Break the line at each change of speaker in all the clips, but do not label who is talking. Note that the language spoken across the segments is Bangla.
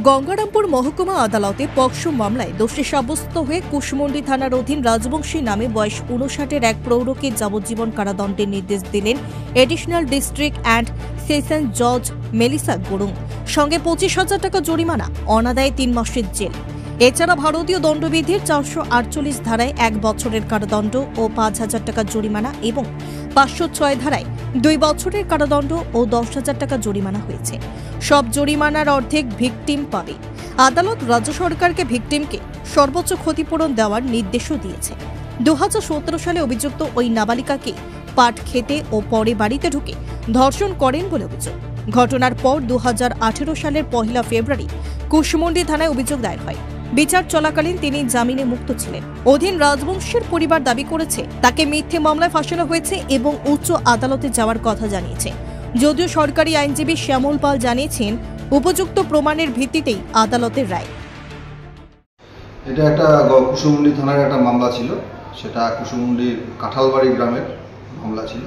গঙ্গারামপুর মহকুমা আদালতে পক্সো মামলায় দোষী সাব্যস্ত হয়ে কুশমন্ডি থানার অধীন রাজবংশী নামে বয়স ৫৯-এর এক প্রৌঢ়কে যাবজ্জীবন কারাদণ্ডের নির্দেশ দিলেন এডিশনাল ডিস্ট্রিক্ট অ্যান্ড সেশন জজ মেলিসা গুরুং। সঙ্গে ২৫,০০০ টাকা জরিমানা, অনাদায়ে ৩ মাসের জেল। এছাড়া ভারতীয় দণ্ডবিধির ৪৪৮ ধারায় ১ বছরের কারাদণ্ড ও ৫,০০০ টাকা জরিমানা এবং ৫০৬ ধারায় ২ বছরের কারাদণ্ড ও ১০,০০০ টাকা জরিমানা হয়েছে। সব জরিমানার অর্ধেক ভিকটিম পাবে। আদালত রাজ্য সরকারকে ভিকটিমকে সর্বোচ্চ ক্ষতিপূরণ দেওয়ার নির্দেশও দিয়েছে। ২০১৭ সালে অভিযুক্ত ওই নাবালিকাকে পাট খেতে ও পরে বাড়িতে ঢুকে ধর্ষণ করেন বলে অভিযোগ। ঘটনার পর ২০১৮ সালের ১ ফেব্রুয়ারি কুশমন্ডি থানায় অভিযোগ দায়ের হয়। বিচার চলাকালীন তিনি জামিনে মুক্ত ছিলেন। অধীন রাজবংশের পরিবার দাবি করেছে তাকে মিথ্যে মামলায় ফাঁসানো হয়েছে এবং উচ্চ আদালতে যাওয়ার কথা জানিয়েছে। যদিও সরকারি আইনজীবী শ্যামল পাল জানিয়েছেন উপযুক্ত প্রমাণের ভিত্তিতেই আদালতের রায়।
এটা একটা কুশমন্ডি থানার একটা মামলা ছিল, সেটা কুশমন্ডির কাঁঠালবাড়ি গ্রামের মামলা ছিল।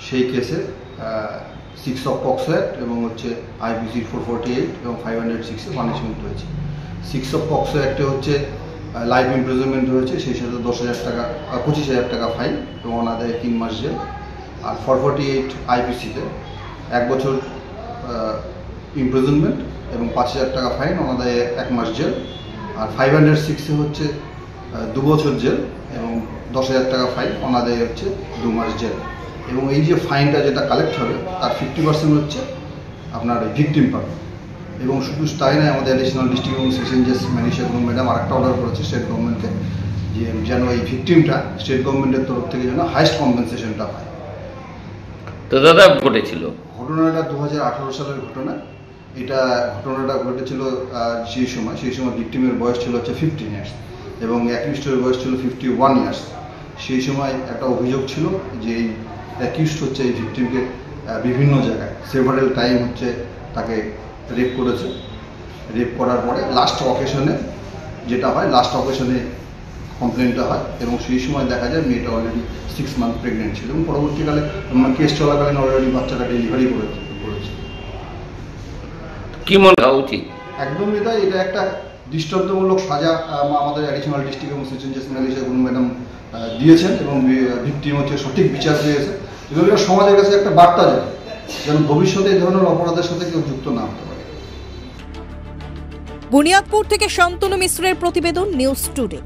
সেই কেসে 6 অফ পক্সো অ্যাক্ট এবং IPC 448 এবং 506 পানিশমেন্ট হয়েছে। 6 অফ পক্সো অ্যাক্টে লাইফ ইমপ্রিজনমেন্ট হয়েছে, সেই সাথে ১০,০০০ টাকা ২৫,০০০ টাকা ফাইন এবং অনাদায়ে ৩ মাস জেল। আর 448 IPCতে 1 বছর ইমপ্রিজনমেন্ট এবং ৫,০০০ টাকা ফাইন, অনাদায়ে 1 মাস জেল। আর 506 2 বছর জেল এবং ১০,০০০ টাকা ফাইন, অনাদায়ে 2 মাস জেল। এবং এই যে ফাইনটা যেটা কালেক্ট হবে তার 50% আপনার ভিকটিম পাবে। এবং শুধু তাই নয়, আমাদের অ্যাডিশনাল ডিস্ট্রিক্ট এবং সেশন জজ মেলিসা গুরুং ম্যাডাম আরেকটা অর্ডার করেছে স্টেট গভর্নমেন্টকে, যে যেন এই ভিকটিমটা স্টেট গভর্নমেন্টের তরফ থেকে যেন হাইস্ট কম্পেনসেশনটা পায়।
তো দাদা ঘটেছিল
ঘটনাটা 2018 সালের ঘটনা। ঘটনাটা ঘটেছিল সেই সময় ভিকটিমের বয়স ছিল 15 ইয়ার্স এবং অ্যাকিউজডের বয়স ছিল 51 ইয়ার্স। সেই সময় একটা অভিযোগ ছিল যে এই অ্যাকিউজড এই ভিকটিমকে বিভিন্ন জায়গায় সেভারেল টাইম তাকে রেপ করেছে। রেপ করার পরে লাস্ট অকেশনে কমপ্লেনটা হয় এবং সেই সময় দেখা যায় মেয়েটা অলরেডি 6 মান্থ প্রেগনেন্ট ছিল এবং পরবর্তীকালে কেস চলাকালীন অলরেডি বাচ্চাটা ডেলিভারি করেছে।
কি মনে হওয়া উচিত?
একদমই তাই, এটা একটা দৃষ্টান্তমূলক সাজা আমাদের অ্যাডিশনাল ডিস্ট্রিক্ট এবং সেশন জজ মেলিসা গুরুং ম্যাডাম দিয়েছেন এবং ভিকটিম সঠিক বিচার পেয়েছে এবং এটা সমাজের কাছে একটা বার্তা যায় যেন ভবিষ্যতে এই ধরনের অপরাধের সাথে কেউ যুক্ত না হতে পারে।
বুনিয়াদপুর থেকে শান্তনু মিশ্রের প্রতিবেদন, নিউজ টুডে।